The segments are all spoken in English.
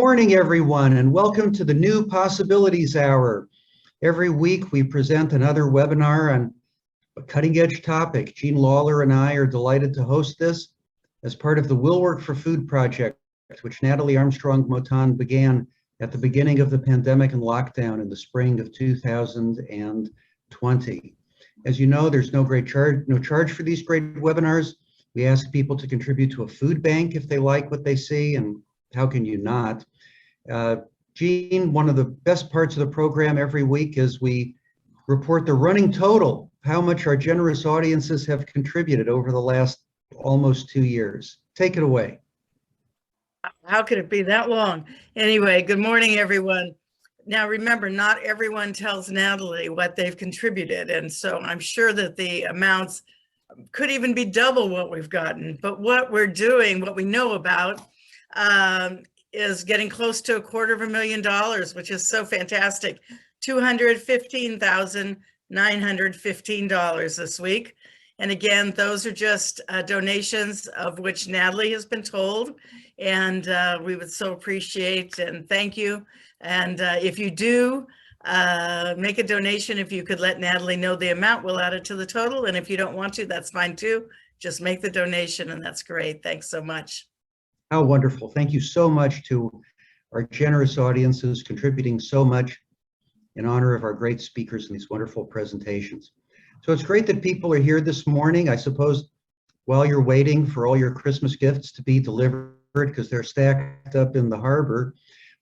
morning, everyone, and welcome to the New Possibilities Hour. Every week, we present another webinar on a cutting-edge topic. Jean Lawler and I are delighted to host this as part of the Will Work for Food project, which Natalie Armstrong-Motin began at the beginning of the pandemic and lockdown in the spring of 2020. As you know, there's no charge for these great webinars. We ask people to contribute to a food bank if they like what they see, and how can you not? Jean, one of the best parts of the program every week is we report the running total, how much our generous audiences have contributed over the last almost 2 years. Take it away. How could it be that long? Anyway, good morning, everyone. Now, remember, not everyone tells Natalie what they've contributed. And so I'm sure that the amounts could even be double what we've gotten. But what we're doing, what we know about, is getting close to $250,000, which is so fantastic. $215,915 this week. And again, those are just donations of which Natalie has been told. And we would so appreciate and thank you. And if you do make a donation, if you could let Natalie know the amount, we'll add it to the total. And if you don't want to, that's fine too. Just make the donation and that's great. Thanks so much. How wonderful. Thank you so much to our generous audiences contributing so much in honor of our great speakers in these wonderful presentations. So it's great that people are here this morning. I suppose while you're waiting for all your Christmas gifts to be delivered because they're stacked up in the harbor,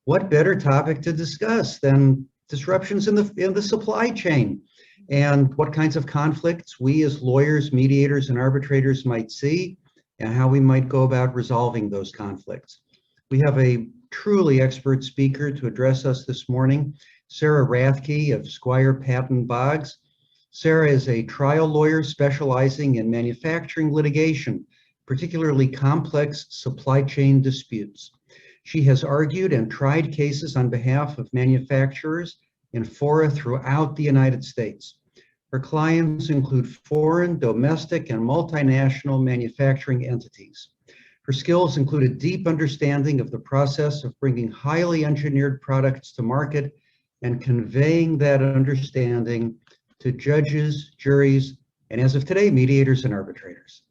what better topic to discuss than disruptions in the supply chain and what kinds of conflicts we as lawyers, mediators, and arbitrators might see and how we might go about resolving those conflicts. We have a truly expert speaker to address us this morning, Sarah Rathke of Squire Patton Boggs. Sarah is a trial lawyer specializing in manufacturing litigation, particularly complex supply chain disputes. She has argued and tried cases on behalf of manufacturers in fora throughout the United States. Her clients include foreign, domestic, and multinational manufacturing entities. Her skills include a deep understanding of the process of bringing highly engineered products to market and conveying that understanding to judges, juries, and as of today, mediators and arbitrators.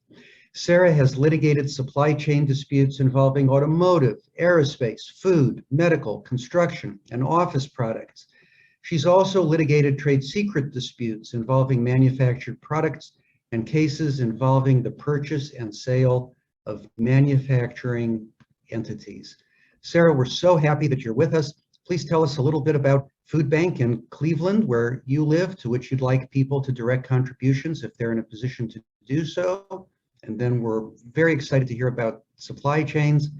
Sarah has litigated supply chain disputes involving automotive, aerospace, food, medical, construction, and office products. She's also litigated trade secret disputes involving manufactured products and cases involving the purchase and sale of manufacturing entities. Sarah, we're so happy that you're with us. Please tell us a little bit about Food Bank in Cleveland, where you live, to which you'd like people to direct contributions if they're in a position to do so. And then we're very excited to hear about supply chains.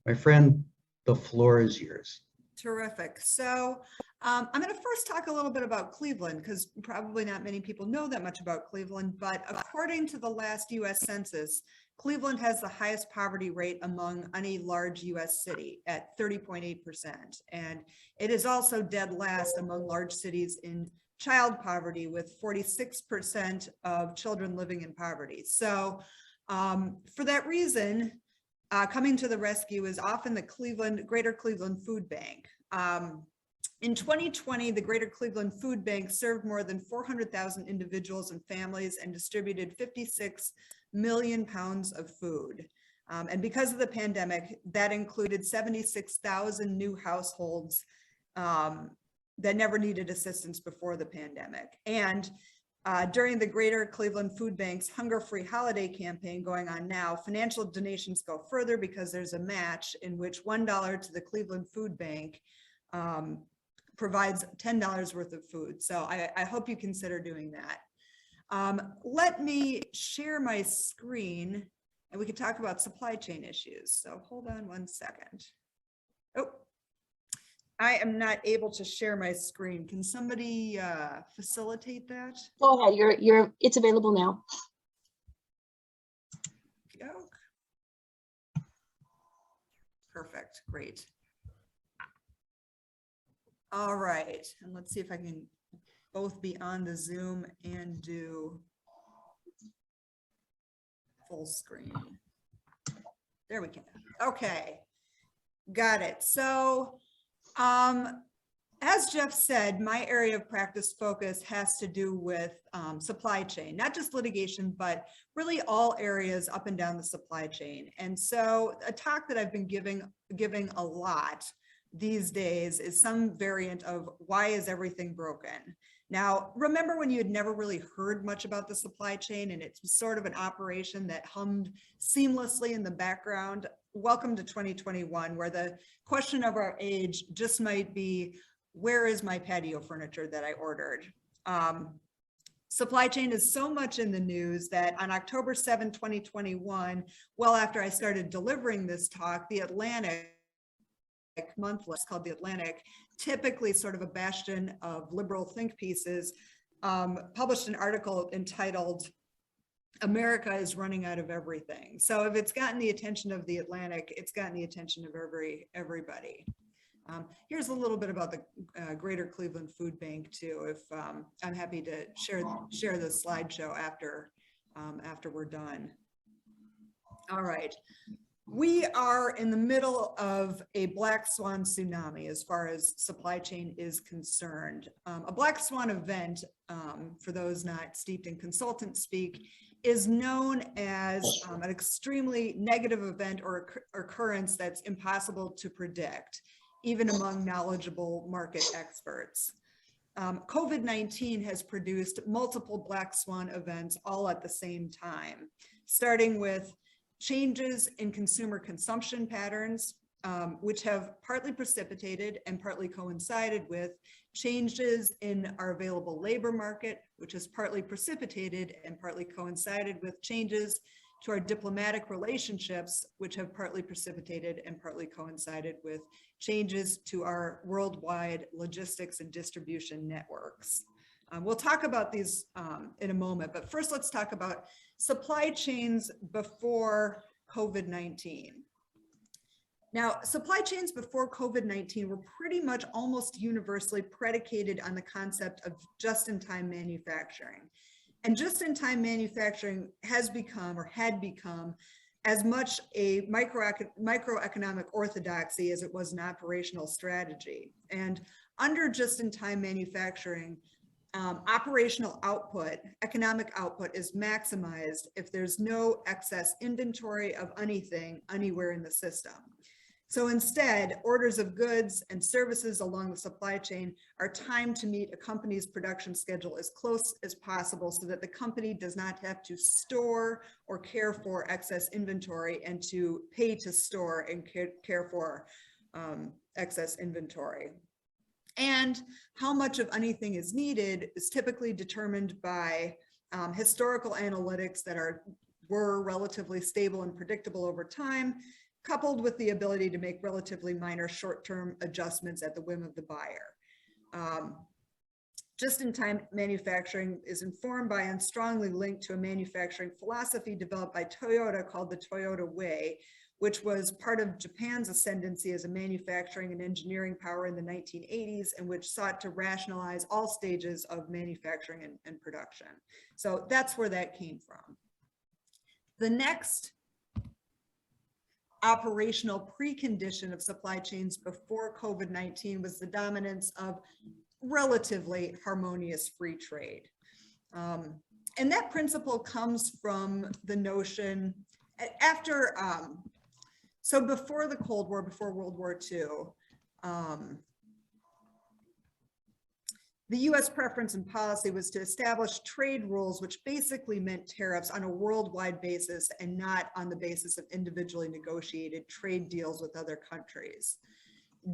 My friend, the floor is yours. Terrific. So I'm going to first talk a little bit about Cleveland, because probably not many people know that much about Cleveland, but according to the last US Census, Cleveland has the highest poverty rate among any large US city at 30.8%. And it is also dead last among large cities in child poverty, with 46% of children living in poverty. So for that reason, coming to the rescue is often the Greater Cleveland Food Bank. In 2020, the Greater Cleveland Food Bank served more than 400,000 individuals and families and distributed 56 million pounds of food. And because of the pandemic, that included 76,000 new households that never needed assistance before the pandemic. And during the Greater Cleveland Food Bank's Hunger Free Holiday campaign going on now, financial donations go further because there's a match in which $1 to the Cleveland Food Bank provides $10 worth of food. So I hope you consider doing that. Let me share my screen and we can talk about supply chain issues. So hold on one second. Oh, I am not able to share my screen. Can somebody facilitate that? Go ahead, it's available now. Perfect, great. All right, and let's see if I can both be on the Zoom and do full screen. There we go. Okay. Got it. So, as Jeff said, my area of practice focus has to do with supply chain, not just litigation, but really all areas up and down the supply chain. And so a talk that I've been giving a lot these days is some variant of why is everything broken? Now, remember when you had never really heard much about the supply chain and it's sort of an operation that hummed seamlessly in the background? Welcome to 2021, where the question of our age just might be, where is my patio furniture that I ordered? Supply chain is so much in the news that on October 7, 2021, well after I started delivering this talk, the Atlantic monthly, it's called The Atlantic, typically sort of a bastion of liberal think pieces, published an article entitled America is running out of everything. So if it's gotten the attention of The Atlantic, it's gotten the attention of everybody. Here's a little bit about the Greater Cleveland Food Bank too. If I'm happy to share the slideshow after we're done. All right. We are in the middle of a black swan tsunami as far as supply chain is concerned. A black swan event, for those not steeped in consultant speak, is known as an extremely negative event or occurrence that's impossible to predict, even among knowledgeable market experts. COVID-19 has produced multiple black swan events all at the same time, starting with changes in consumer consumption patterns, which have partly precipitated and partly coincided with changes in our available labor market, which has partly precipitated and partly coincided with changes to our diplomatic relationships, which have partly precipitated and partly coincided with changes to our worldwide logistics and distribution networks. We'll talk about these in a moment, but first let's talk about supply chains before COVID-19. Now, supply chains before COVID-19 were pretty much almost universally predicated on the concept of just-in-time manufacturing. And just-in-time manufacturing has become, or had become, as much a microeconomic orthodoxy as it was an operational strategy. And under just-in-time manufacturing, operational output, economic output is maximized if there's no excess inventory of anything anywhere in the system. So instead, orders of goods and services along the supply chain are timed to meet a company's production schedule as close as possible so that the company does not have to store or care for excess inventory and to pay to store and care for excess inventory. And how much of anything is needed is typically determined by historical analytics that were relatively stable and predictable over time, coupled with the ability to make relatively minor short-term adjustments at the whim of the buyer. Just-in-time manufacturing is informed by and strongly linked to a manufacturing philosophy developed by Toyota called the Toyota Way, which was part of Japan's ascendancy as a manufacturing and engineering power in the 1980s, and which sought to rationalize all stages of manufacturing and production. So that's where that came from. The next operational precondition of supply chains before COVID-19 was the dominance of relatively harmonious free trade. And that principle comes from the notion after, so before the Cold War, before World War II, the US preference and policy was to establish trade rules, which basically meant tariffs on a worldwide basis and not on the basis of individually negotiated trade deals with other countries.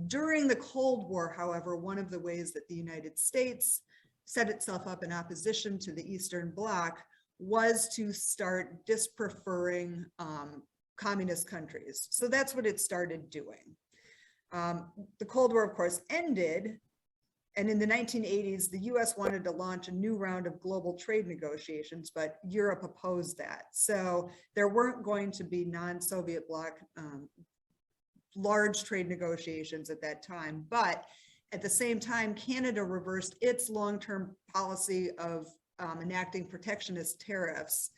During the Cold War, however, one of the ways that the United States set itself up in opposition to the Eastern Bloc was to start dispreferring communist countries. So that's what it started doing. The Cold War, of course, ended. And in the 1980s, the US wanted to launch a new round of global trade negotiations, but Europe opposed that. So there weren't going to be non-Soviet bloc large trade negotiations at that time. But at the same time, Canada reversed its long-term policy of enacting protectionist tariffs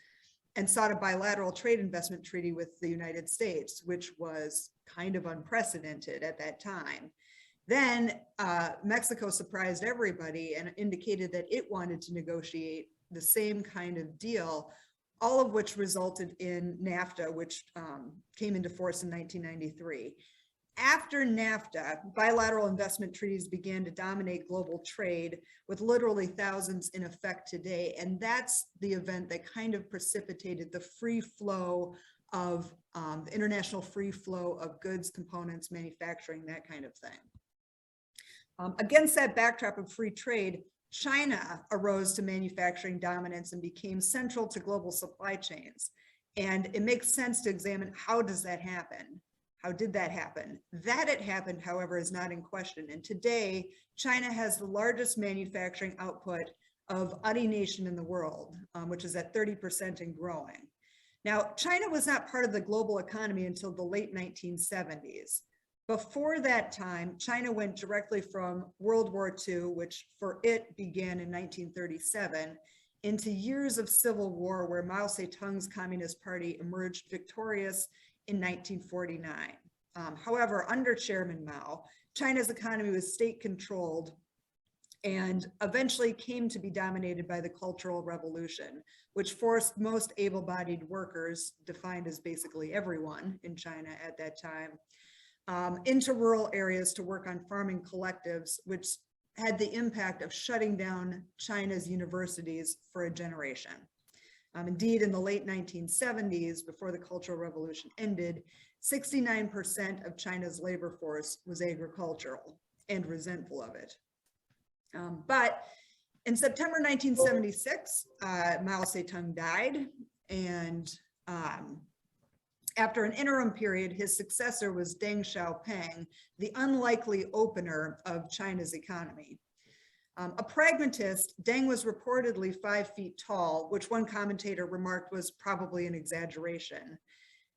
and sought a bilateral trade investment treaty with the United States, which was kind of unprecedented at that time. Then Mexico surprised everybody and indicated that it wanted to negotiate the same kind of deal, all of which resulted in NAFTA, which came into force in 1993. After NAFTA, bilateral investment treaties began to dominate global trade, with literally thousands in effect today. And that's the event that kind of precipitated the free flow of the international free flow of goods, components, manufacturing, that kind of thing. Against that backdrop of free trade, China arose to manufacturing dominance and became central to global supply chains. And it makes sense to examine, how does that happen? How did that happen? That it happened, however, is not in question. And today, China has the largest manufacturing output of any nation in the world, which is at 30% and growing. Now, China was not part of the global economy until the late 1970s. Before that time, China went directly from World War II, which for it began in 1937, into years of civil war where Mao Zedong's Communist Party emerged victorious in 1949. However, under Chairman Mao, China's economy was state-controlled and eventually came to be dominated by the Cultural Revolution, which forced most able-bodied workers, defined as basically everyone in China at that time, into rural areas to work on farming collectives, which had the impact of shutting down China's universities for a generation. Indeed, in the late 1970s, before the Cultural Revolution ended, 69% of China's labor force was agricultural and resentful of it. But in September 1976, Mao Zedong died, and after an interim period, his successor was Deng Xiaoping, the unlikely opener of China's economy. A pragmatist, Deng was reportedly 5 feet tall, which one commentator remarked was probably an exaggeration.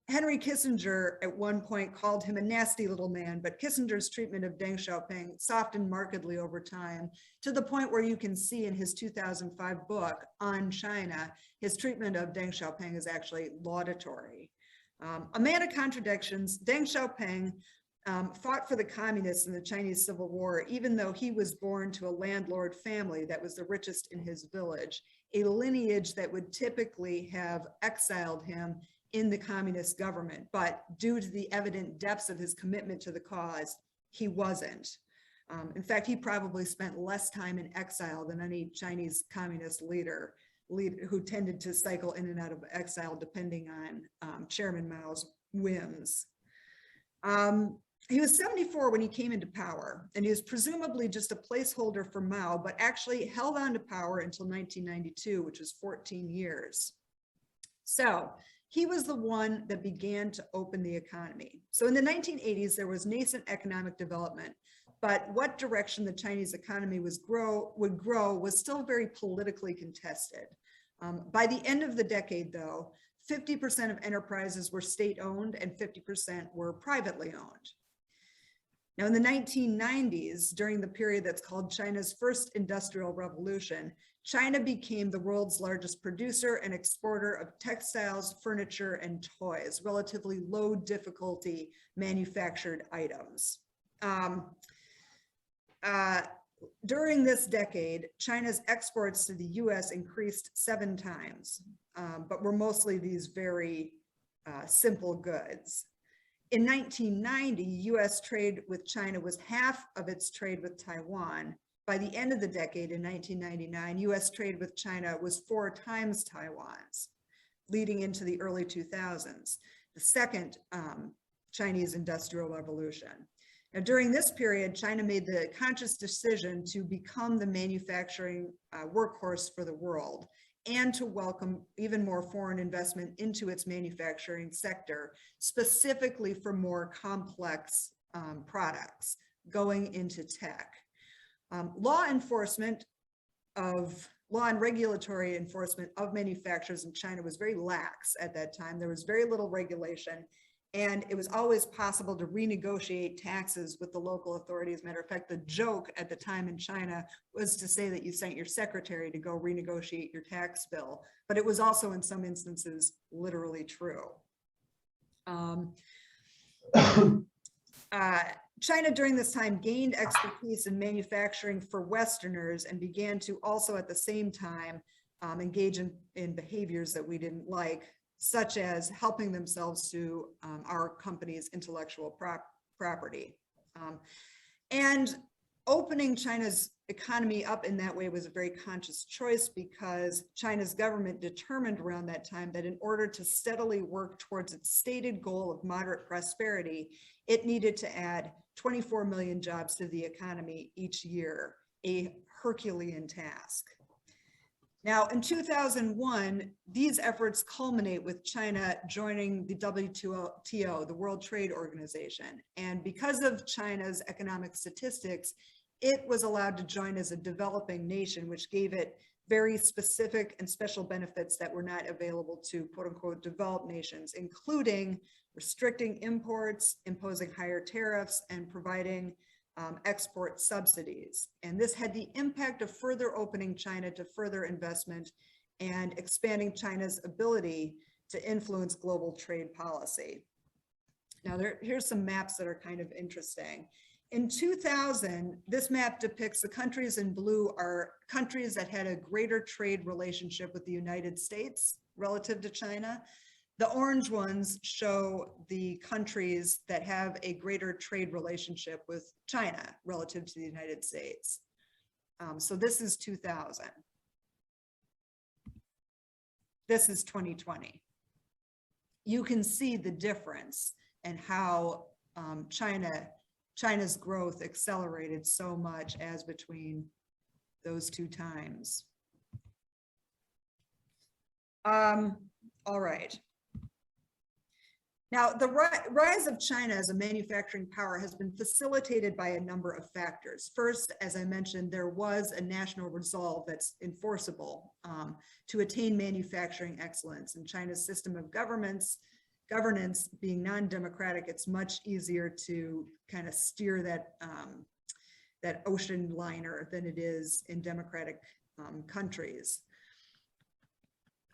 Henry Kissinger at one point called him a nasty little man, but Kissinger's treatment of Deng Xiaoping softened markedly over time, to the point where you can see in his 2005 book on China, his treatment of Deng Xiaoping is actually laudatory. A man of contradictions, Deng Xiaoping fought for the communists in the Chinese Civil War, even though he was born to a landlord family that was the richest in his village, a lineage that would typically have exiled him in the communist government. But due to the evident depths of his commitment to the cause, he wasn't. In fact, he probably spent less time in exile than any Chinese communist leader who tended to cycle in and out of exile depending on Chairman Mao's whims. He was 74 when he came into power, and he was presumably just a placeholder for Mao, but actually held on to power until 1992, which was 14 years. So he was the one that began to open the economy. So in the 1980s, there was nascent economic development, but what direction the Chinese economy would grow was still very politically contested. By the end of the decade, though, 50% of enterprises were state-owned and 50% were privately owned. Now, in the 1990s, during the period that's called China's first industrial revolution, China became the world's largest producer and exporter of textiles, furniture, and toys, relatively low difficulty manufactured items. During this decade, China's exports to the US increased 7 times, but were mostly these very simple goods. In 1990, US trade with China was half of its trade with Taiwan. By the end of the decade in 1999, US trade with China was 4 times Taiwan's, leading into the early 2000s, the second Chinese industrial revolution. Now, during this period, China made the conscious decision to become the manufacturing workhorse for the world and to welcome even more foreign investment into its manufacturing sector, specifically for more complex products going into tech. Law and regulatory enforcement of manufacturers in China was very lax at that time. There was very little regulation, and it was always possible to renegotiate taxes with the local authorities. Matter of fact, the joke at the time in China was to say that you sent your secretary to go renegotiate your tax bill, but it was also in some instances literally true. China during this time gained expertise in manufacturing for Westerners and began to also at the same time engage in behaviors that we didn't like, such as helping themselves to our company's intellectual property. And opening China's economy up in that way was a very conscious choice, because China's government determined around that time that in order to steadily work towards its stated goal of moderate prosperity, it needed to add 24 million jobs to the economy each year, a Herculean task. Now, in 2001, these efforts culminate with China joining the WTO, the World Trade Organization. And because of China's economic statistics, it was allowed to join as a developing nation, which gave it very specific and special benefits that were not available to quote unquote developed nations, including restricting imports, imposing higher tariffs, and providing export subsidies. And this had the impact of further opening China to further investment and expanding China's ability to influence global trade policy. Now, here's some maps that are kind of interesting. In 2000, this map depicts the countries in blue are countries that had a greater trade relationship with the United States relative to China. The orange ones show the countries that have a greater trade relationship with China relative to the United States. So this is 2000. This is 2020. You can see the difference and how China's growth accelerated so much as between those two times. All right. Now, the rise of China as a manufacturing power has been facilitated by a number of factors. First, as I mentioned, there was a national resolve that's enforceable to attain manufacturing excellence. And China's system of governance being non-democratic, it's much easier to kind of steer that ocean liner than it is in democratic countries.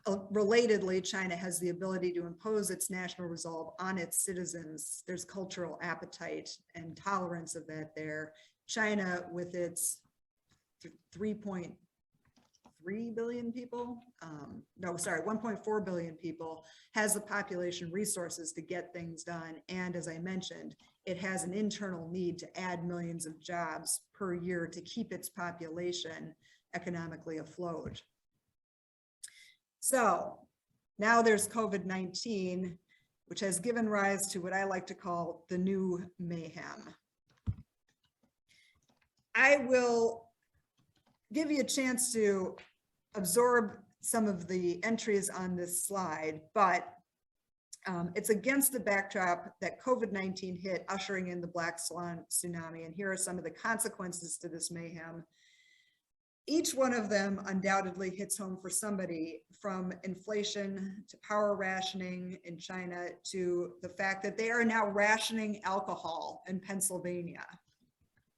Relatedly, China has the ability to impose its national resolve on its citizens. There's cultural appetite and tolerance of that there. China, with its 3.3 billion people, 1.4 billion people, has the population resources to get things done. And as I mentioned, it has an internal need to add millions of jobs per year to keep its population economically afloat. So now there's COVID-19, which has given rise to what I like to call the new mayhem. I will give you a chance to absorb some of the entries on this slide, but it's against the backdrop that COVID-19 hit, ushering in the Black Swan tsunami. And here are some of the consequences to this mayhem. Each one of them undoubtedly hits home for somebody, from inflation to power rationing in China to the fact that they are now rationing alcohol in Pennsylvania.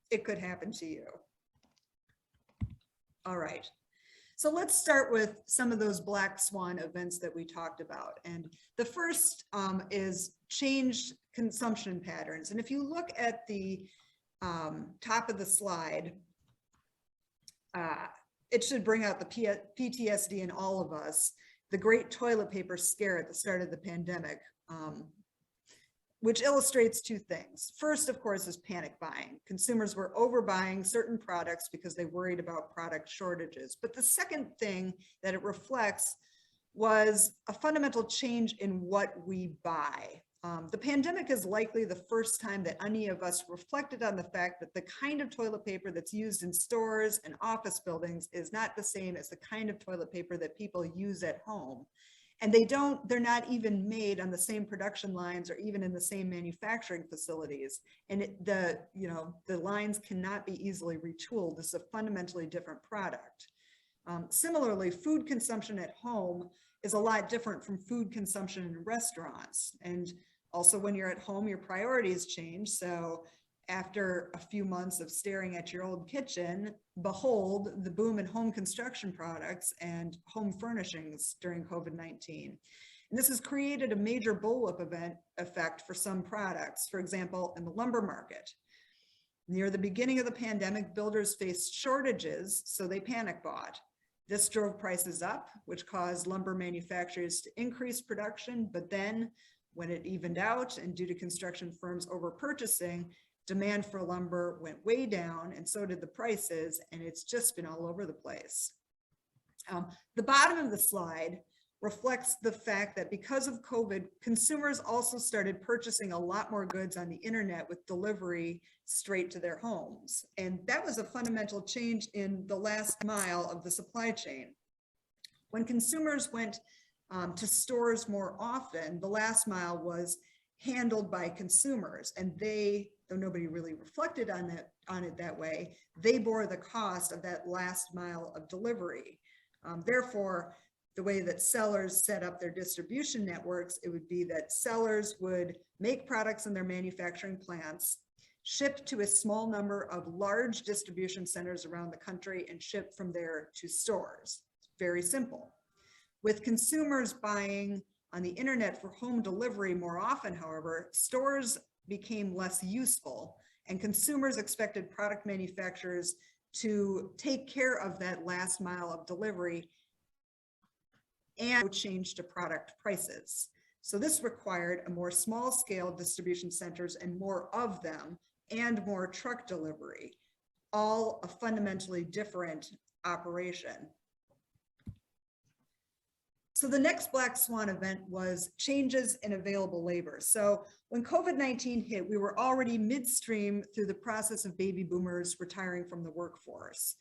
It could happen to you. All right. So let's start with some of those black swan events that we talked about. And the first is changed consumption patterns. And if you look at the top of the slide, it should bring out the PTSD in all of us, the great toilet paper scare at the start of the pandemic, which illustrates two things. First, of course, is panic buying. Consumers were overbuying certain products because they worried about product shortages. But the second thing that it reflects was a fundamental change in what we buy. The pandemic is likely the first time that any of us reflected on the fact that the kind of toilet paper that's used in stores and office buildings is not the same as the kind of toilet paper that people use at home. And they're not even made on the same production lines or even in the same manufacturing facilities. And the lines cannot be easily retooled. This is a fundamentally different product. Similarly, food consumption at home is a lot different from food consumption in restaurants. And also, when you're at home, your priorities change. So after a few months of staring at your old kitchen, behold the boom in home construction products and home furnishings during COVID-19. And this has created a major bullwhip event effect for some products, for example, in the lumber market. Near the beginning of the pandemic, builders faced shortages, so they panic bought. This drove prices up, which caused lumber manufacturers to increase production, but then when it evened out and due to construction firms over purchasing, demand for lumber went way down and so did the prices, and it's just been all over the place. The bottom of the slide reflects the fact that because of COVID, consumers also started purchasing a lot more goods on the internet with delivery straight to their homes. And that was a fundamental change in the last mile of the supply chain. When consumers went to stores more often, the last mile was handled by consumers, and they, though nobody really reflected on it that way, they bore the cost of that last mile of delivery. Therefore, the way that sellers set up their distribution networks, it would be that sellers would make products in their manufacturing plants, ship to a small number of large distribution centers around the country, and ship from there to stores. It's very simple. With consumers buying on the internet for home delivery more often, however, stores became less useful, and consumers expected product manufacturers to take care of that last mile of delivery and change to product prices. So this required a more small scale distribution centers and more of them, and more truck delivery, all a fundamentally different operation. So the next black swan event was changes in available labor. So when COVID-19 hit, we were already midstream through the process of baby boomers retiring from the workforce.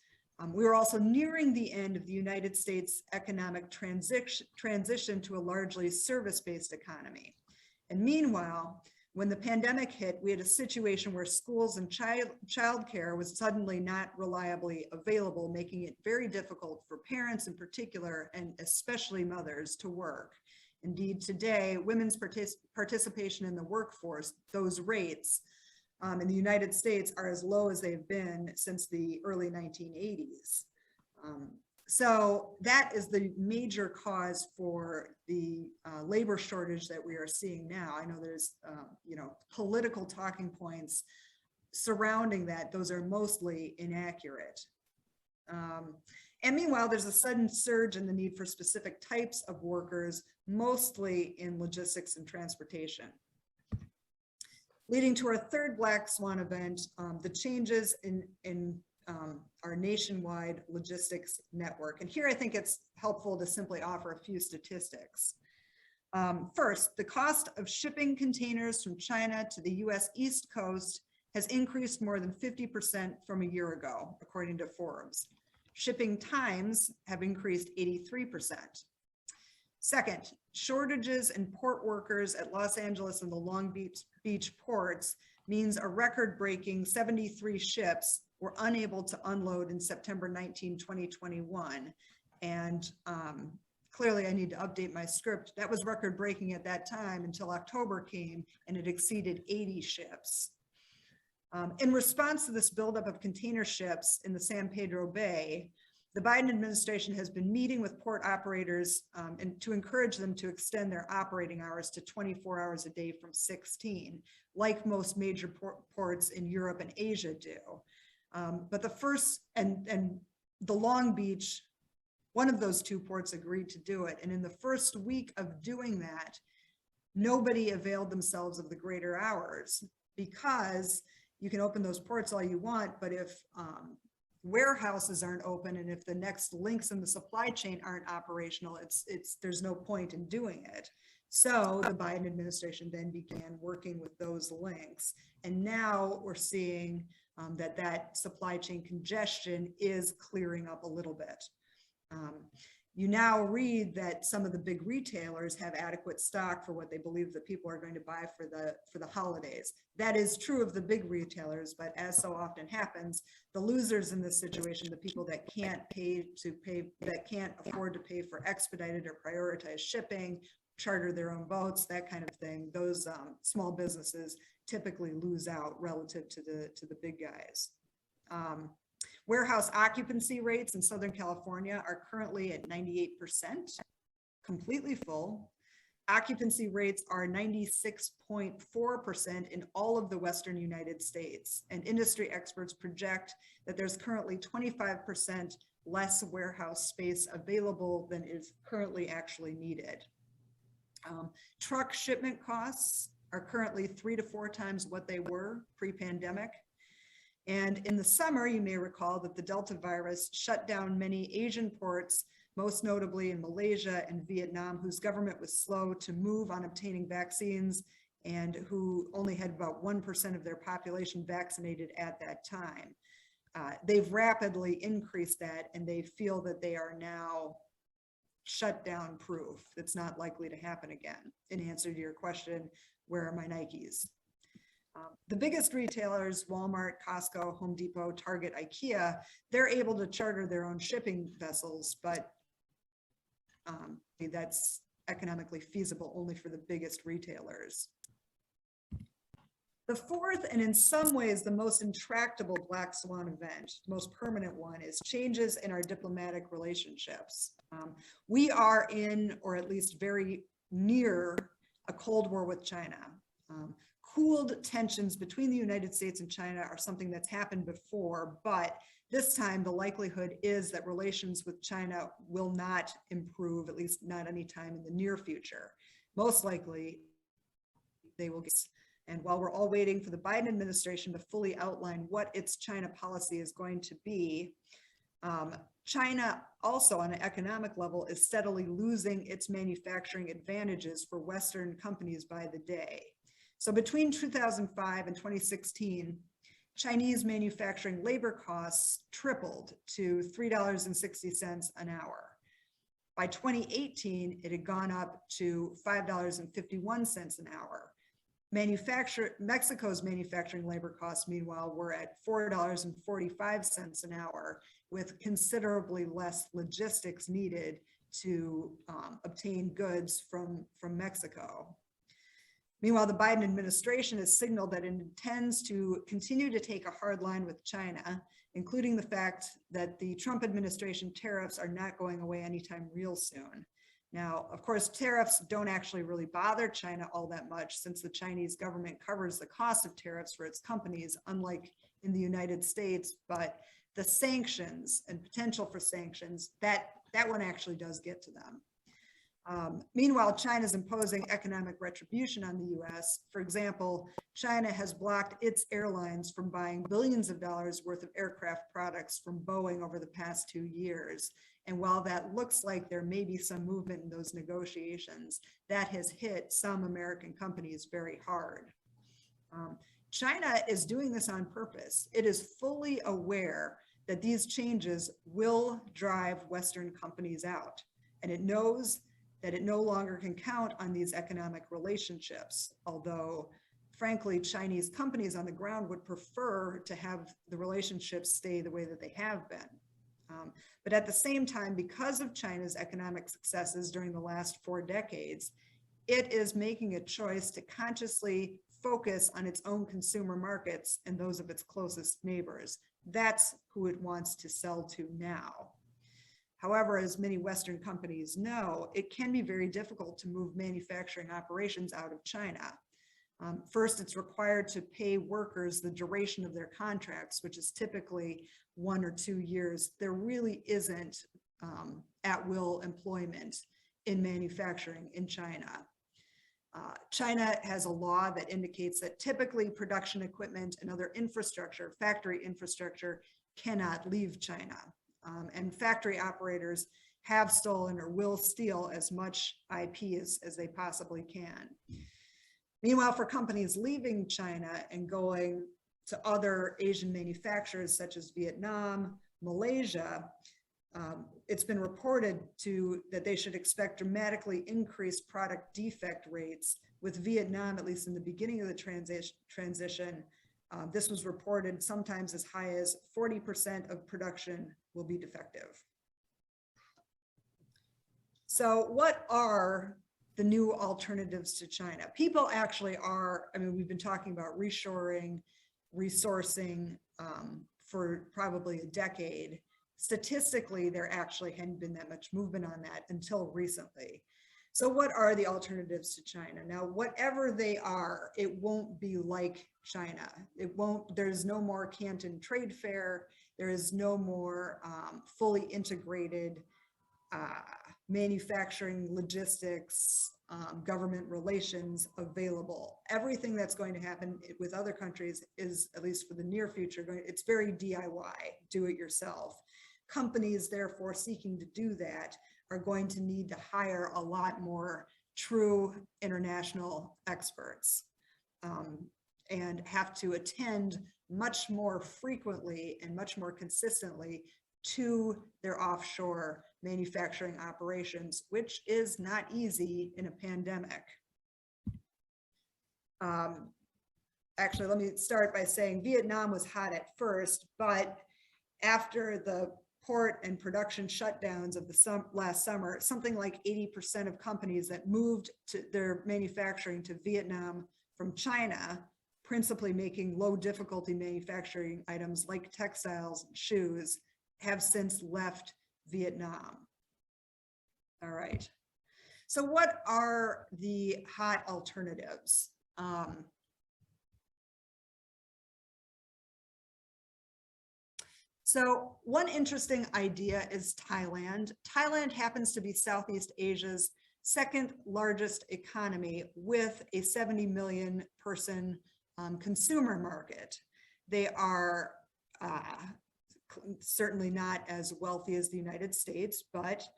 We were also nearing the end of the United States economic transition to a largely service-based economy. And meanwhile, when the pandemic hit, we had a situation where schools and childcare was suddenly not reliably available, making it very difficult for parents in particular, and especially mothers, to work. Indeed, today, women's participation in the workforce, those rates in the United States are as low as they've been since the early 1980s. So that is the major cause for the labor shortage that we are seeing now. I know there's, political talking points surrounding that. Those are mostly inaccurate. And meanwhile, there's a sudden surge in the need for specific types of workers, mostly in logistics and transportation. Leading to our third black swan event, the changes in our nationwide logistics network. And here I think it's helpful to simply offer a few statistics. First, the cost of shipping containers from China to the US East Coast has increased more than 50% from a year ago, according to Forbes. Shipping times have increased 83%. Second, shortages in port workers at Los Angeles and the Long Beach ports means a record-breaking 73 ships were unable to unload in September 19, 2021. And clearly I need to update my script. That was record-breaking at that time until October came, and it exceeded 80 ships. In response to this buildup of container ships in the San Pedro Bay, the Biden administration has been meeting with port operators and to encourage them to extend their operating hours to 24 hours a day from 16, like most major ports in Europe and Asia do. But the first, and the Long Beach, one of those two ports agreed to do it. And in the first week of doing that, nobody availed themselves of the greater hours, because you can open those ports all you want, but if warehouses aren't open and if the next links in the supply chain aren't operational, there's no point in doing it. So the Biden administration then began working with those links. And now we're seeing that supply chain congestion is clearing up a little bit. You now read that some of the big retailers have adequate stock for what they believe that people are going to buy for the holidays. That is true of the big retailers, but as so often happens, the losers in this situation, the people that can't afford to pay for expedited or prioritized shipping, charter their own boats, that kind of thing, those small businesses typically lose out relative to the big guys. Warehouse occupancy rates in Southern California are currently at 98%, completely full. Occupancy rates are 96.4% in all of the Western United States, and industry experts project that there's currently 25% less warehouse space available than is currently actually needed. Truck shipment costs are currently 3 to 4 times what they were pre-pandemic. And in the summer, you may recall that the Delta virus shut down many Asian ports, most notably in Malaysia and Vietnam, whose government was slow to move on obtaining vaccines and who only had about 1% of their population vaccinated at that time. They've rapidly increased that, and they feel that they are now shutdown proof. It's not likely to happen again. In answer to your question, where are my Nikes? The biggest retailers, Walmart, Costco, Home Depot, Target, IKEA, they're able to charter their own shipping vessels, but that's economically feasible only for the biggest retailers. The fourth, and in some ways the most intractable black swan event, the most permanent one, is changes in our diplomatic relationships. We are in, or at least very near, a Cold War with China. Cooled tensions between the United States and China are something that's happened before, but this time the likelihood is that relations with China will not improve, at least not anytime in the near future. Most likely they will get. And while we're all waiting for the Biden administration to fully outline what its China policy is going to be, China also on an economic level is steadily losing its manufacturing advantages for Western companies by the day. So between 2005 and 2016, Chinese manufacturing labor costs tripled to $3.60 an hour. By 2018, it had gone up to $5.51 an hour. Mexico's manufacturing labor costs, meanwhile, were at $4.45 an hour, with considerably less logistics needed to obtain goods from Mexico. Meanwhile, the Biden administration has signaled that it intends to continue to take a hard line with China, including the fact that the Trump administration tariffs are not going away anytime real soon. Now, of course, tariffs don't actually really bother China all that much, since the Chinese government covers the cost of tariffs for its companies, unlike in the United States. But the sanctions and potential for sanctions, that one actually does get to them. Meanwhile, China is imposing economic retribution on the US. For example, China has blocked its airlines from buying billions of dollars worth of aircraft products from Boeing over the past 2 years. And while that looks like there may be some movement in those negotiations, that has hit some American companies very hard. China is doing this on purpose. It is fully aware that these changes will drive Western companies out, and it knows that it no longer can count on these economic relationships, although frankly, Chinese companies on the ground would prefer to have the relationships stay the way that they have been. But at the same time, because of China's economic successes during the last 4 decades, it is making a choice to consciously focus on its own consumer markets and those of its closest neighbors. That's who it wants to sell to now. However, as many Western companies know, it can be very difficult to move manufacturing operations out of China. First, it's required to pay workers the duration of their contracts, which is typically 1 or 2 years. There really isn't at-will employment in manufacturing in China. China has a law that indicates that typically production equipment and other infrastructure, factory infrastructure, cannot leave China. And factory operators have stolen or will steal as much IP as they possibly can. Meanwhile, for companies leaving China and going to other Asian manufacturers such as Vietnam, Malaysia, it's been reported that they should expect dramatically increased product defect rates, with Vietnam, at least in the beginning of the transition, this was reported sometimes as high as 40% of production will be defective. So what are the new alternatives to China? People actually are, I mean, we've been talking about reshoring, resourcing for probably a decade. Statistically, there actually hadn't been that much movement on that until recently. So what are the alternatives to China? Now, whatever they are, it won't be like China. There's no more Canton Trade Fair. There is no more fully integrated manufacturing, logistics, government relations available. Everything that's going to happen with other countries is, at least for the near future, it's very DIY, do it yourself. Companies, therefore, seeking to do that are going to need to hire a lot more true international experts and have to attend much more frequently and much more consistently to their offshore manufacturing operations, which is not easy in a pandemic. Actually, let me start by saying Vietnam was hot at first, but after the port and production shutdowns of the last summer, something like 80% of companies that moved to their manufacturing to Vietnam from China, principally making low difficulty manufacturing items like textiles and shoes, have since left Vietnam. All right. So what are the hot alternatives? So one interesting idea is Thailand. Thailand happens to be Southeast Asia's second largest economy with a 70 million person consumer market. They are certainly not as wealthy as the United States, but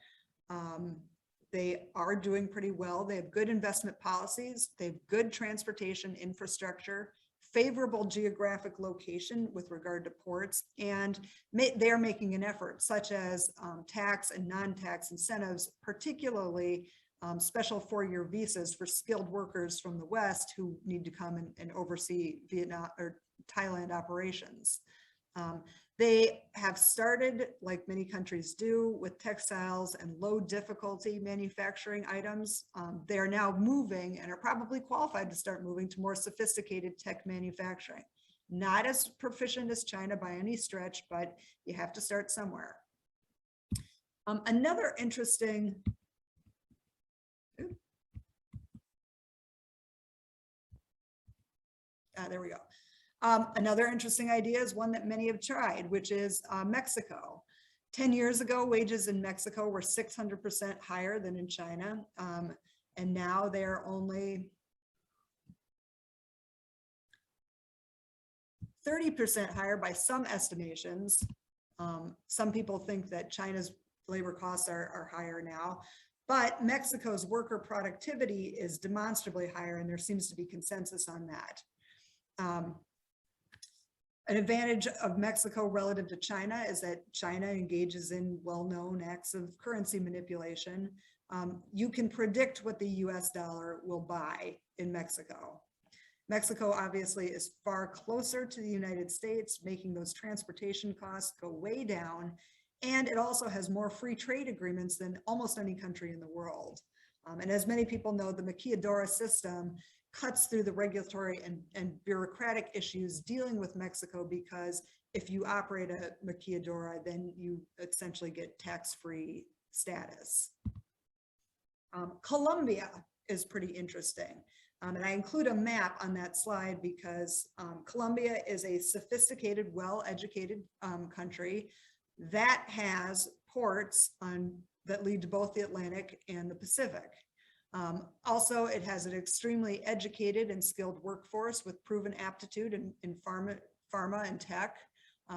they are doing pretty well. They have good investment policies. They have good transportation infrastructure, favorable geographic location with regard to ports, and they're making an effort, such as tax and non-tax incentives, particularly special 4-year visas for skilled workers from the West who need to come and oversee Vietnam or Thailand operations. They have started, like many countries do, with textiles and low difficulty manufacturing items. They are now moving and are probably qualified to start moving to more sophisticated tech manufacturing. Not as proficient as China by any stretch, but you have to start somewhere. Another interesting, there we go. Another interesting idea is one that many have tried, which is Mexico. 10 years ago, wages in Mexico were 600% higher than in China. And now they're only 30% higher by some estimations. Some people think that China's labor costs are higher now, but Mexico's worker productivity is demonstrably higher, and there seems to be consensus on that. An advantage of Mexico relative to China is that China engages in well-known acts of currency manipulation. You can predict what the US dollar will buy in Mexico. Mexico obviously is far closer to the United States, making those transportation costs go way down. And it also has more free trade agreements than almost any country in the world. And as many people know, the maquiladora system cuts through the regulatory and bureaucratic issues dealing with Mexico, because if you operate a maquiladora, then you essentially get tax-free status. Colombia is pretty interesting. And I include a map on that slide because Colombia is a sophisticated, well-educated country that has ports that lead to both the Atlantic and the Pacific. Also, it has an extremely educated and skilled workforce with proven aptitude in pharma and tech.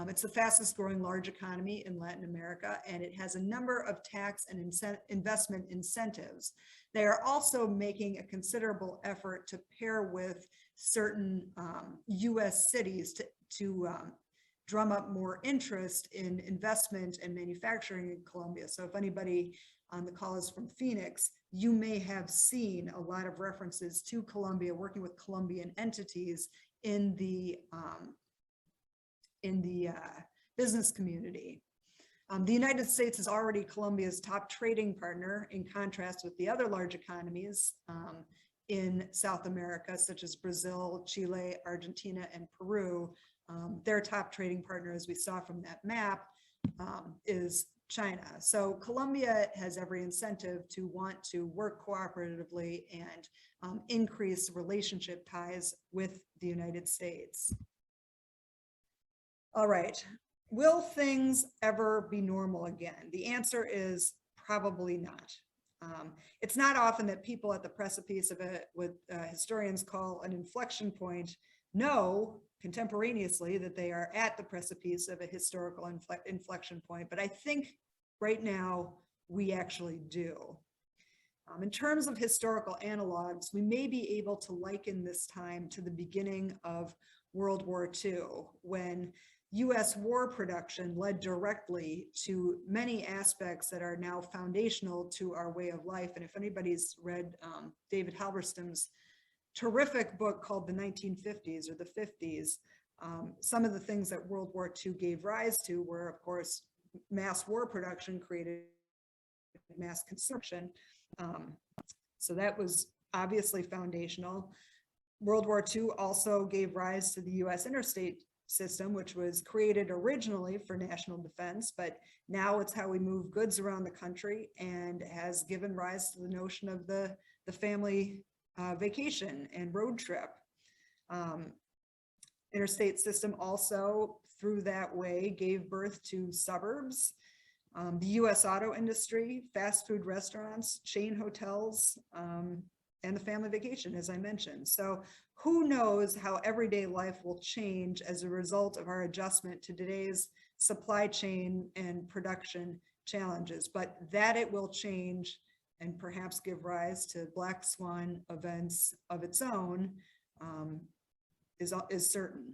It's the fastest growing large economy in Latin America, and it has a number of tax and investment incentives. They are also making a considerable effort to pair with certain US cities to drum up more interest in investment and manufacturing in Colombia. So if anybody on the call is from Phoenix, you may have seen a lot of references to Colombia, working with Colombian entities in the business community. The United States is already Colombia's top trading partner, in contrast with the other large economies in South America, such as Brazil, Chile, Argentina, and Peru. Their top trading partner, as we saw from that map, is China. So Colombia has every incentive to want to work cooperatively and increase relationship ties with the United States. All right, will things ever be normal again? The answer is probably not. It's not often that people at the precipice of what historians call an inflection point know contemporaneously that they are at the precipice of a historical inflection point, but I think right now we actually do. In terms of historical analogs, we may be able to liken this time to the beginning of World War II, when US war production led directly to many aspects that are now foundational to our way of life. And if anybody's read David Halberstam's terrific book called The 1950s or the 50s, some of the things that World War II gave rise to were, of course, mass war production created mass consumption. So that was obviously foundational. World War II also gave rise to the US interstate system, which was created originally for national defense, but now it's how we move goods around the country and has given rise to the notion of the family vacation and road trip. Interstate system also, through that way, gave birth to suburbs, the US auto industry, fast food restaurants, chain hotels, and the family vacation, as I mentioned. So who knows how everyday life will change as a result of our adjustment to today's supply chain and production challenges, but that it will change and perhaps give rise to black swan events of its own is certain.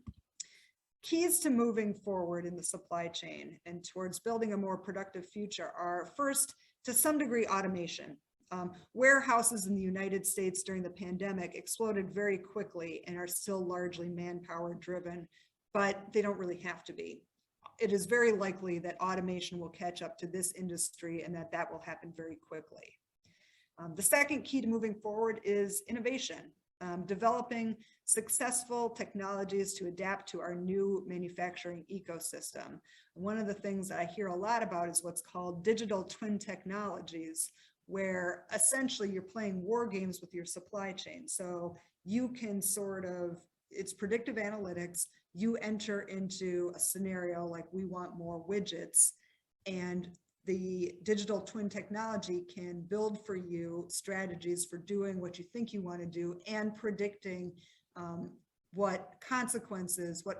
Keys to moving forward in the supply chain and towards building a more productive future are, first, to some degree, automation. Warehouses in the United States during the pandemic exploded very quickly and are still largely manpower driven, but they don't really have to be. It is very likely that automation will catch up to this industry and that will happen very quickly. The second key to moving forward is innovation, developing successful technologies to adapt to our new manufacturing ecosystem. One of the things that I hear a lot about is what's called digital twin technologies, where essentially you're playing war games with your supply chain. So you can it's predictive analytics, you enter into a scenario like we want more widgets, and the digital twin technology can build for you strategies for doing what you think you want to do and predicting what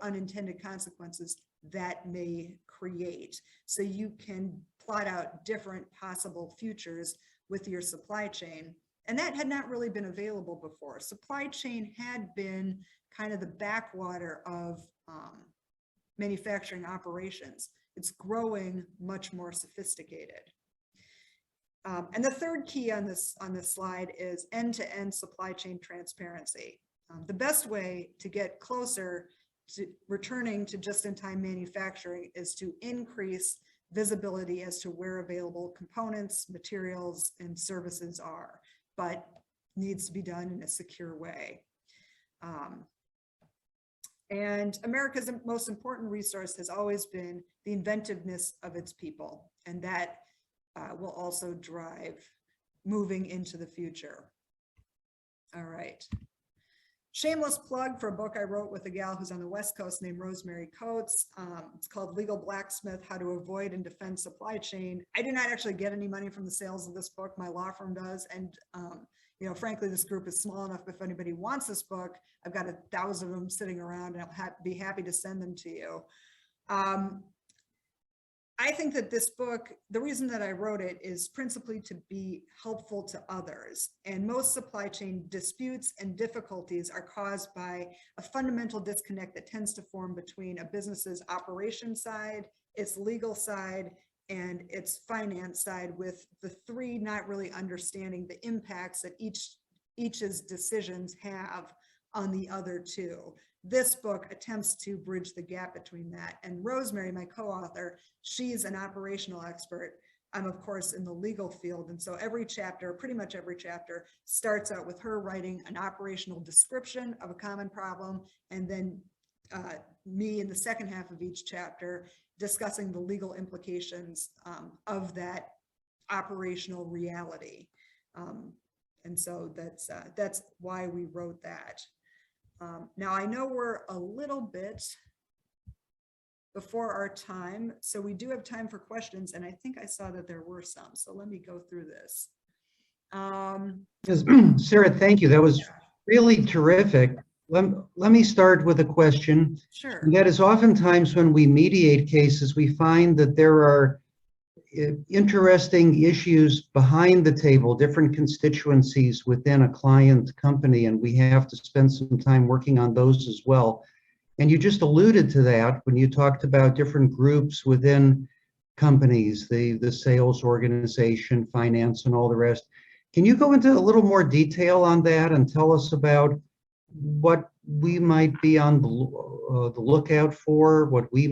unintended consequences that may create. So you can plot out different possible futures with your supply chain. And that had not really been available before. Supply chain had been kind of the backwater of manufacturing operations. It's growing much more sophisticated. And the third key on this slide is end-to-end supply chain transparency. The best way to get closer to returning to just-in-time manufacturing is to increase visibility as to where available components, materials, and services are, but needs to be done in a secure way. And America's most important resource has always been the inventiveness of its people, and that will also drive moving into the future. All right. Shameless plug for a book I wrote with a gal who's on the West Coast named Rosemary Coates. It's called Legal Blacksmith, How to Avoid and Defend Supply Chain. I did not actually get any money from the sales of this book. My law firm does. And frankly, this group is small enough. If anybody wants this book, I've got 1,000 of them sitting around and I'll be happy to send them to you. I think that this book, the reason that I wrote it is principally to be helpful to others. And most supply chain disputes and difficulties are caused by a fundamental disconnect that tends to form between a business's operation side, its legal side, and its finance side, with the three not really understanding the impacts that each's decisions have on the other two. This book attempts to bridge the gap between that. And Rosemary, my co-author, she's an operational expert. I'm, of course, in the legal field. And so every chapter, pretty much every chapter, starts out with her writing an operational description of a common problem, and then me in the second half of each chapter discussing the legal implications of that operational reality. And so that's why we wrote that. Now I know we're a little bit before our time, so we do have time for questions, and I think I saw that there were some, so let me go through this. Yes, Sarah, thank you. That was really terrific. Let me start with a question. Sure. And that is, oftentimes when we mediate cases, we find that there are interesting issues behind the table, different constituencies within a client company, and we have to spend some time working on those as well. And you just alluded to that when you talked about different groups within companies, the sales organization, finance, and all the rest. Can you go into a little more detail on that and tell us about what we might be on the lookout for, what we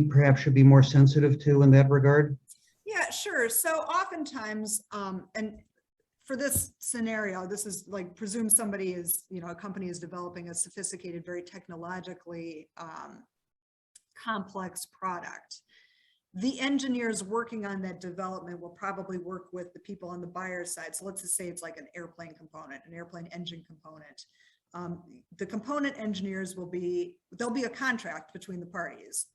perhaps should be more sensitive to in that regard? Yeah, sure. So oftentimes, and for this scenario, this is like, presume somebody is, a company is developing a sophisticated, very technologically complex product. The engineers working on that development will probably work with the people on the buyer side. So let's just say it's like an airplane component, an airplane engine component. The component engineers there'll be a contract between the parties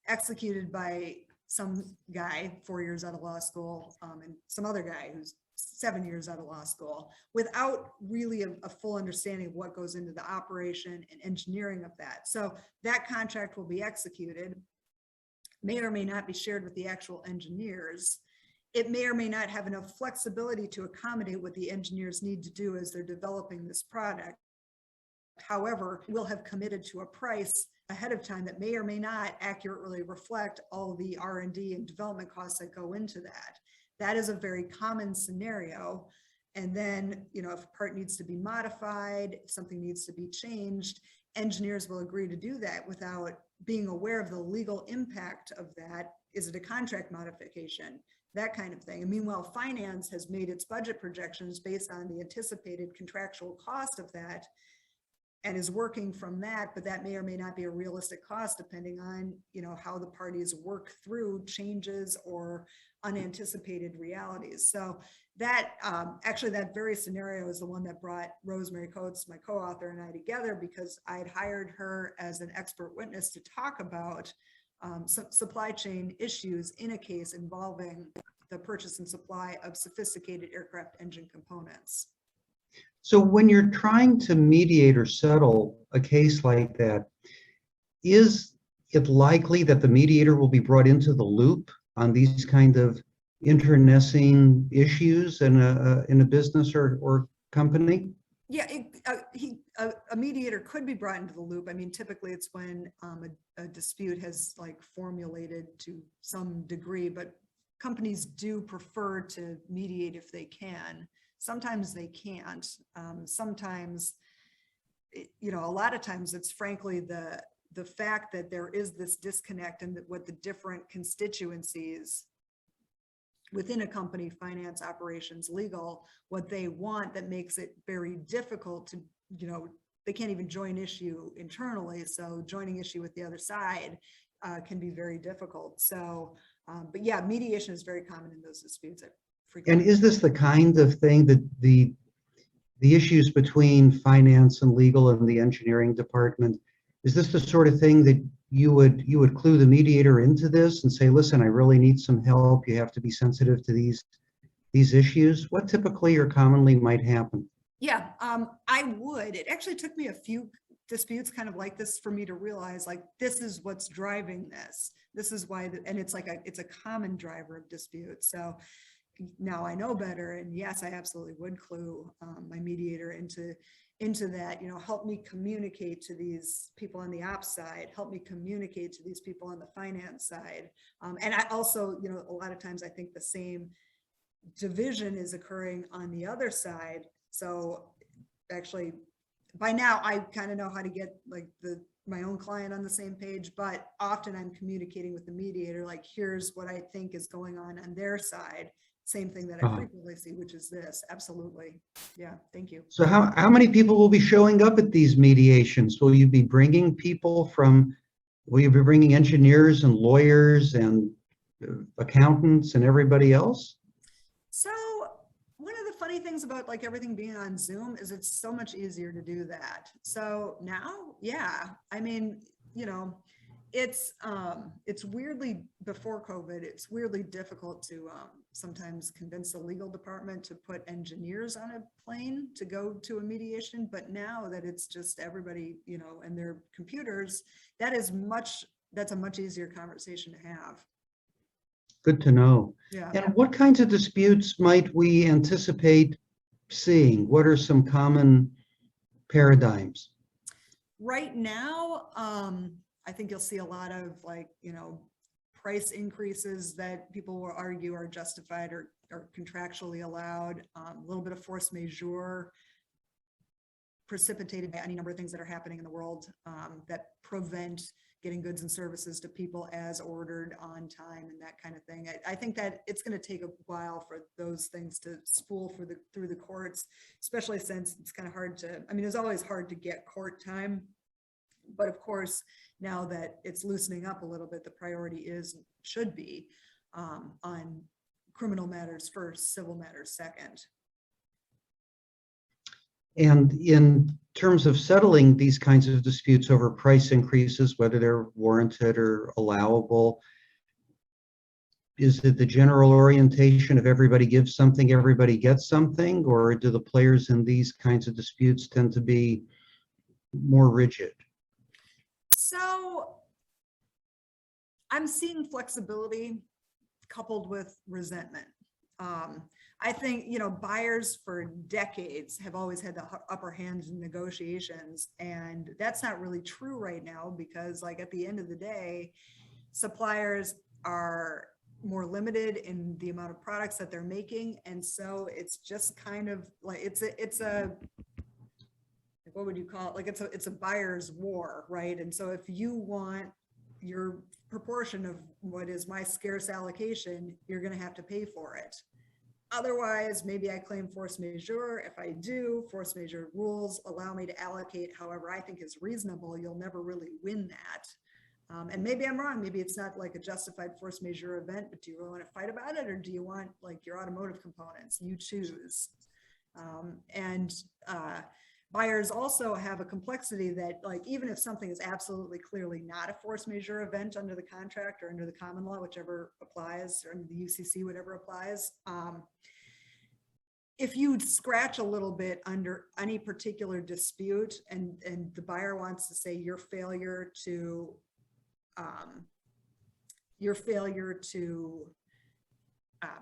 executed by some guy 4 years out of law school and some other guy who's 7 years out of law school, without really a full understanding of what goes into the operation and engineering of that. So that contract will be executed, may or may not be shared with the actual engineers. It may or may not have enough flexibility to accommodate what the engineers need to do as they're developing this product. However, we'll have committed to a price ahead of time that may or may not accurately reflect all the R&D and development costs that go into that. That is a very common scenario. And then, if a part needs to be modified, if something needs to be changed, engineers will agree to do that without being aware of the legal impact of that. Is it a contract modification? That kind of thing. And meanwhile, finance has made its budget projections based on the anticipated contractual cost of that and is working from that, but that may or may not be a realistic cost depending on, how the parties work through changes or unanticipated realities. So that actually that very scenario is the one that brought Rosemary Coates, my co-author, and I together, because I had hired her as an expert witness to talk about supply chain issues in a case involving the purchase and supply of sophisticated aircraft engine components. So when you're trying to mediate or settle a case like that, is it likely that the mediator will be brought into the loop on these kind of internecine issues in a business or company? Yeah, a mediator could be brought into the loop. I mean, typically it's when a dispute has formulated to some degree, but companies do prefer to mediate if they can. Sometimes they can't. Sometimes, a lot of times it's frankly the fact that there is this disconnect and that what the different constituencies within a company, finance, operations, legal, what they want, that makes it very difficult to, they can't even join issue internally. So joining issue with the other side can be very difficult. So, but yeah, mediation is very common in those disputes. And is this the kind of thing that the issues between finance and legal and the engineering department, is this the sort of thing that you would clue the mediator into this and say, listen, I really need some help. You have to be sensitive to these issues? What typically or commonly might happen? Yeah, I would. It actually took me a few disputes kind of like this for me to realize, this is what's driving this. This is why, and it's a common driver of disputes. So now I know better, and yes, I absolutely would clue my mediator into that, help me communicate to these people on the ops side, help me communicate to these people on the finance side. And I also, a lot of times I think the same division is occurring on the other side. So actually by now I kind of know how to get my own client on the same page, but often I'm communicating with the mediator, here's what I think is going on their side. Same thing that I frequently see, which is this. Absolutely. Yeah. Thank you. So how many people will be showing up at these mediations? Will you be bringing people from will you be bringing engineers and lawyers and accountants and everybody else? So one of the funny things about like everything being on Zoom is it's so much easier to do that. So now, yeah, I mean, you know, it's weirdly, before COVID, it's weirdly difficult to sometimes convince the legal department to put engineers on a plane to go to a mediation. But now that it's just everybody, you know, and their computers, that's a much easier conversation to have. Good to know. Yeah. And what kinds of disputes might we anticipate seeing? What are some common paradigms? Right now, I think you'll see a lot of like, you know, price increases that people will argue are justified or contractually allowed, a little bit of force majeure precipitated by any number of things that are happening in the world that prevent getting goods and services to people as ordered on time and that kind of thing. I think that it's going to take a while for those things to spool through the courts, especially since it's kind of hard to, I mean, it's always hard to get court time. But of course, now that it's loosening up a little bit, the priority should be on criminal matters first, civil matters second. And in terms of settling these kinds of disputes over price increases, whether they're warranted or allowable, is it the general orientation of everybody gives something, everybody gets something, or do the players in these kinds of disputes tend to be more rigid? So I'm seeing flexibility coupled with resentment. I think, you know, buyers for decades have always had the upper hand in negotiations, and that's not really true right now because, like, at the end of the day, suppliers are more limited in the amount of products that they're making, and so it's just kind of like it's a what would you call it? Like it's a buyer's war, right? And so if you want your proportion of what is my scarce allocation, you're going to have to pay for it. Otherwise, maybe I claim force majeure. If I do, force majeure rules allow me to allocate however I think is reasonable. You'll never really win that. And maybe I'm wrong. Maybe it's not like a justified force majeure event, but do you really want to fight about it? Or do you want like your automotive components? You choose. Buyers also have a complexity that, like, even if something is absolutely clearly not a force majeure event under the contract or under the common law, whichever applies, or under the UCC, whatever applies, if you scratch a little bit under any particular dispute and the buyer wants to say your failure to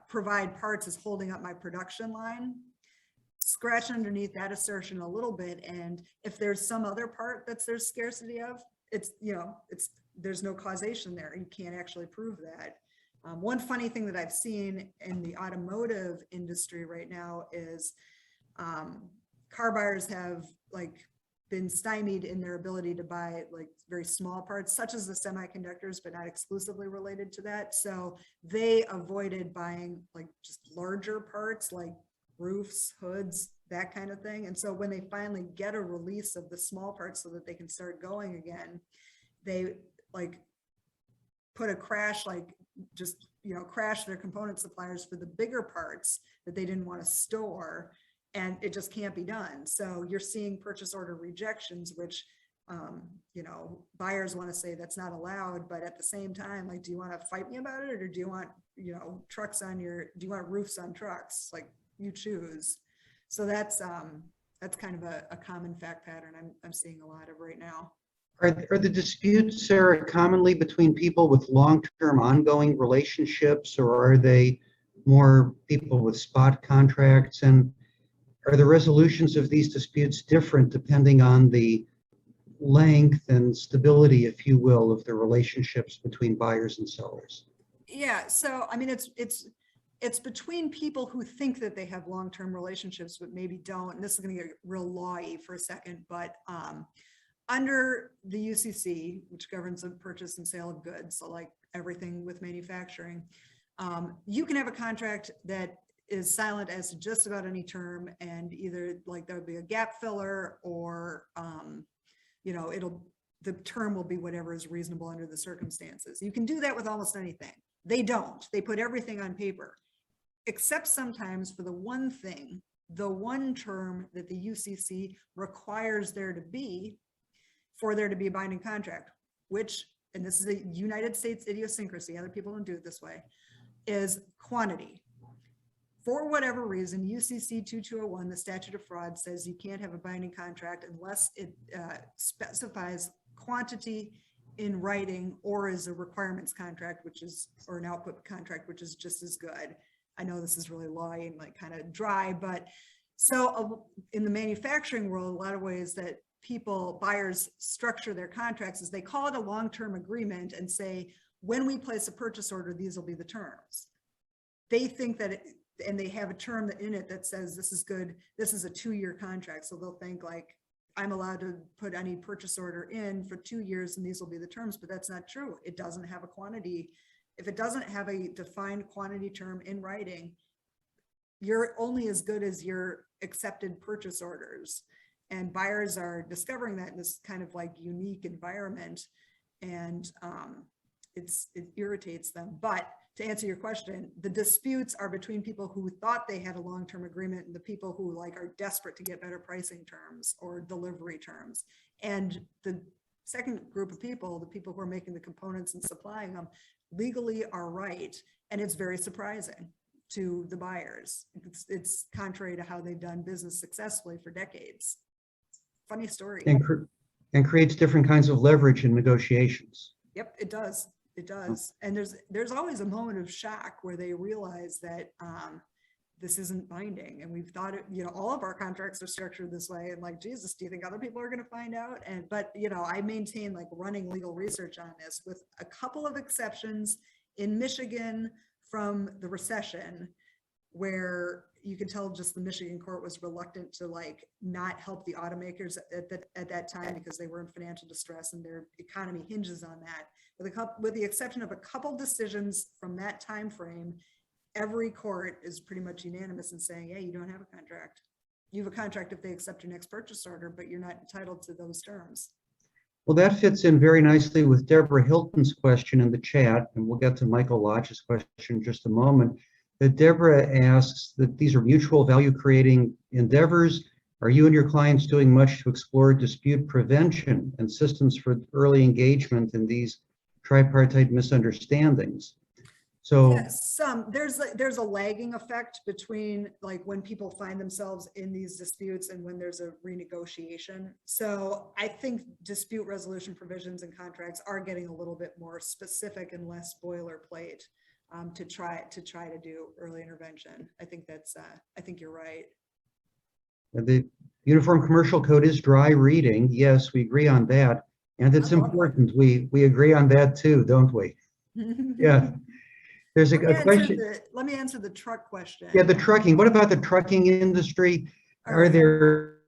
provide parts is holding up my production line, scratch underneath that assertion a little bit, and if there's some other part there's scarcity of, there's no causation there. You can't actually prove that. One funny thing that I've seen in the automotive industry right now is car buyers have been stymied in their ability to buy very small parts, such as the semiconductors, but not exclusively related to that. So they avoided buying just larger parts like roofs, hoods, that kind of thing. And so when they finally get a release of the small parts so that they can start going again, they put a crash, crash their component suppliers for the bigger parts that they didn't want to store, and it just can't be done. So you're seeing purchase order rejections, which buyers want to say that's not allowed, but at the same time, do you want to fight me about it, or do you want do you want roofs on trucks? You choose. So that's kind of a common fact pattern I'm seeing a lot of right now. Are the disputes, Sarah, commonly between people with long-term ongoing relationships, or are they more people with spot contracts? And are the resolutions of these disputes different depending on the length and stability, if you will, of the relationships between buyers and sellers? Yeah, so I mean, it's between people who think that they have long-term relationships but maybe don't. And this is going to get real lawy for a second, but under the UCC, which governs the purchase and sale of goods, so everything with manufacturing, you can have a contract that is silent as to just about any term, and either there would be a gap filler, or the term will be whatever is reasonable under the circumstances. You can do that with almost anything. They don't. They put everything on paper, except sometimes for the one thing, the one term that the UCC requires there to be for there to be a binding contract, which, and this is a United States idiosyncrasy, other people don't do it this way, is quantity. For whatever reason, UCC 2201, the statute of fraud, says you can't have a binding contract unless it specifies quantity in writing or is a requirements contract, which is, or an output contract, which is just as good. I know this is really lawy and like kind of dry, but so in the manufacturing world, a lot of ways that buyers structure their contracts is they call it a long-term agreement and say, when we place a purchase order, these will be the terms. They think that and they have a term in it that says this is good, this is a 2-year contract. So they'll think like, I'm allowed to put any purchase order in for 2 years and these will be the terms, but that's not true. It doesn't have a quantity. If it doesn't have a defined quantity term in writing, you're only as good as your accepted purchase orders. And buyers are discovering that in this kind of like unique environment, and it irritates them. But to answer your question, the disputes are between people who thought they had a long-term agreement and the people who like are desperate to get better pricing terms or delivery terms. And the second group of people, the people who are making the components and supplying them, legally are right. And it's very surprising to the buyers. It's contrary to how they've done business successfully for decades. Funny story. And creates different kinds of leverage in negotiations. Yep, it does. It does. And there's always a moment of shock where they realize that this isn't binding. And we've thought it, you know, all of our contracts are structured this way. And like, Jesus, do you think other people are going to find out? But you know, I maintain like running legal research on this with a couple of exceptions in Michigan from the recession, where you can tell just the Michigan court was reluctant to like not help the automakers at that time because they were in financial distress and their economy hinges on that. With the exception of a couple decisions from that time frame, every court is pretty much unanimous in saying, yeah, you don't have a contract. You have a contract if they accept your next purchase order, but you're not entitled to those terms. Well, that fits in very nicely with Deborah Hilton's question in the chat, and we'll get to Michael Lodge's question in just a moment. That Deborah asks that these are mutual value creating endeavors. Are you and your clients doing much to explore dispute prevention and systems for early engagement in these tripartite misunderstandings? So yes, there's a lagging effect between like when people find themselves in these disputes and when there's a renegotiation. So I think dispute resolution provisions and contracts are getting a little bit more specific and less boilerplate to try to do early intervention. I think that's I think you're right. the Uniform Commercial Code is dry reading. Yes, we agree on that. And it's important. We agree on that too, don't we? Yeah. There's a question. Let me answer the truck question. Yeah, the trucking. What about the trucking industry? Are there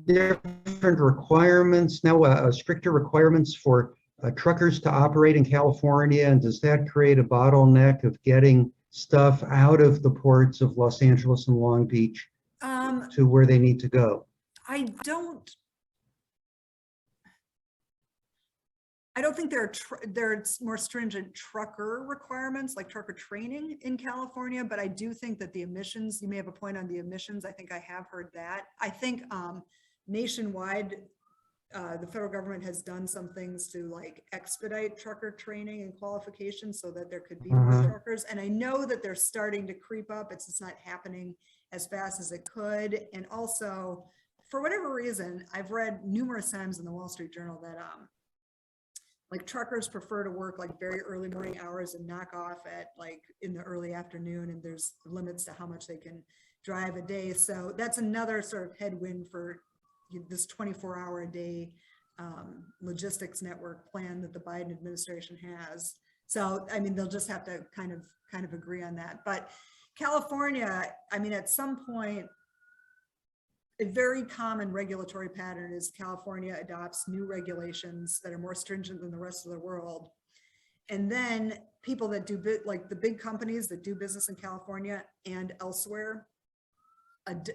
different requirements now, stricter requirements for truckers to operate in California? And does that create a bottleneck of getting stuff out of the ports of Los Angeles and Long Beach to where they need to go? I don't think there are more stringent trucker requirements like trucker training in California, but I do think that the emissions, you may have a point on the emissions. I think I have heard that. I think nationwide, the federal government has done some things to like expedite trucker training and qualifications so that there could be more truckers. And I know that they're starting to creep up. It's just not happening as fast as it could. And also, for whatever reason, I've read numerous times in the Wall Street Journal that like truckers prefer to work like very early morning hours and knock off at like in the early afternoon, and there's limits to how much they can drive a day. So that's another sort of headwind for this 24-hour-a-day logistics network plan that the Biden administration has. So I mean, they'll just have to kind of agree on that. But California, I mean, at some point, a very common regulatory pattern is California adopts new regulations that are more stringent than the rest of the world. And then people that do like the big companies that do business in California and elsewhere,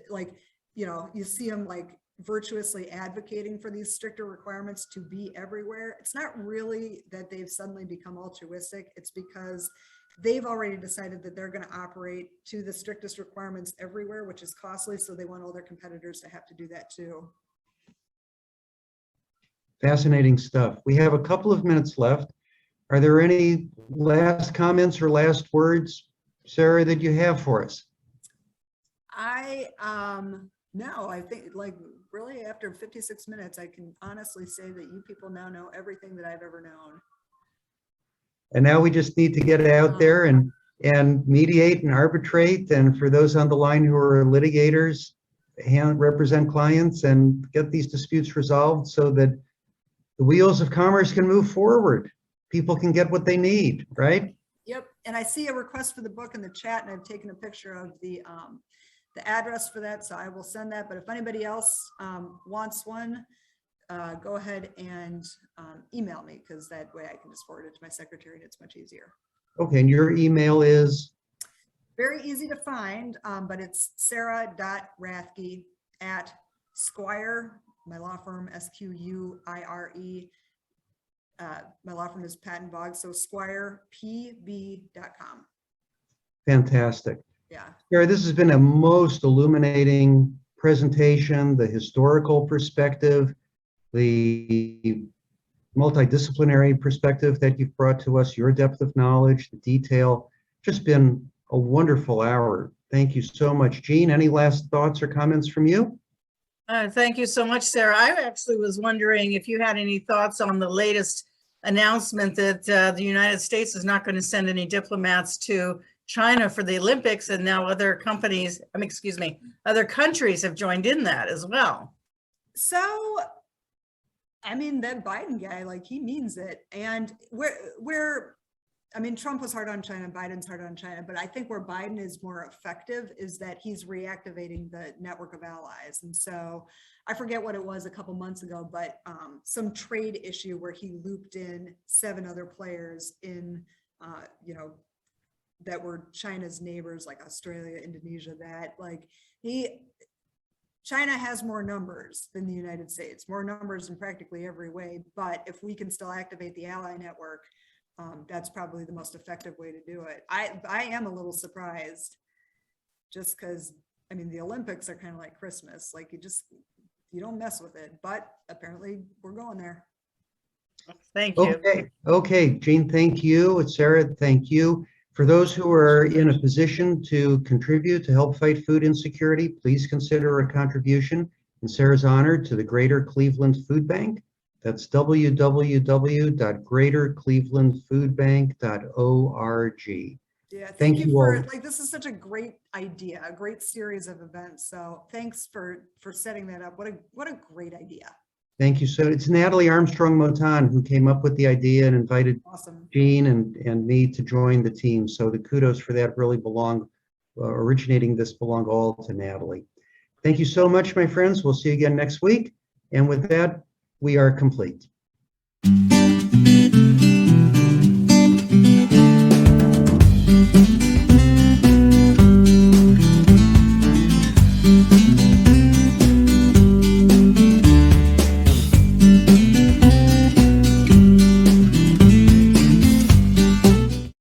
like, you know, you see them like virtuously advocating for these stricter requirements to be everywhere. It's not really that they've suddenly become altruistic. It's because they've already decided that they're going to operate to the strictest requirements everywhere, which is costly. So they want all their competitors to have to do that too. Fascinating stuff. We have a couple of minutes left. Are there any last comments or last words, Sarah, that you have for us? No, I think like really after 56 minutes, I can honestly say that you people now know everything that I've ever known. And now we just need to get out there and mediate and arbitrate. And for those on the line who are litigators, represent clients and get these disputes resolved so that the wheels of commerce can move forward. People can get what they need, right? Yep. And I see a request for the book in the chat, and I've taken a picture of the address for that, so I will send that. But if anybody else wants one, go ahead and email me, because that way I can just forward it to my secretary and it's much easier. Okay, and your email is? Very easy to find, but it's sarah.rathke@Squire, my law firm, SQUIRE. My law firm is Patton Boggs, so squirepb.com. Fantastic. Yeah. Sarah, this has been a most illuminating presentation, the historical perspective, the multidisciplinary perspective that you've brought to us, your depth of knowledge, the detail. Just been a wonderful hour. Thank you so much. Jean, any last thoughts or comments from you? Thank you so much, Sarah. I actually was wondering if you had any thoughts on the latest announcement that the United States is not going to send any diplomats to China for the Olympics, and now other companies, other countries have joined in that as well. So, I mean, that Biden guy, like, he means it. And Trump was hard on China, Biden's hard on China, but I think where Biden is more effective is that he's reactivating the network of allies. And so I forget what it was a couple months ago, but some trade issue where he looped in 7 other players in, that were China's neighbors, like Australia, Indonesia, China has more numbers than the United States, more numbers in practically every way. But if we can still activate the ally network, that's probably the most effective way to do it. I am a little surprised, just because, the Olympics are kind of like Christmas. Like, you don't mess with it, but apparently we're going there. Thank you. Okay, Jean, thank you. Sarah, thank you. For those who are in a position to contribute to help fight food insecurity, please consider a contribution in Sarah's honor to the Greater Cleveland Food Bank. That's www.greaterclevelandfoodbank.org. Yeah, thank you for all. this is such a great idea, a great series of events. So thanks for setting that up. What a great idea. Thank you. So it's Natalie Armstrong-Motin who came up with the idea and invited Jean and me to join the team. So the kudos for that really originating this belong all to Natalie. Thank you so much, my friends. We'll see you again next week. And with that, we are complete.